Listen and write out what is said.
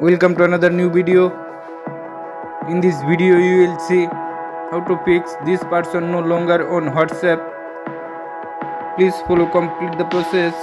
Welcome to another new video. In this video you will see how to fix this person no longer on WhatsApp. Please follow complete the process.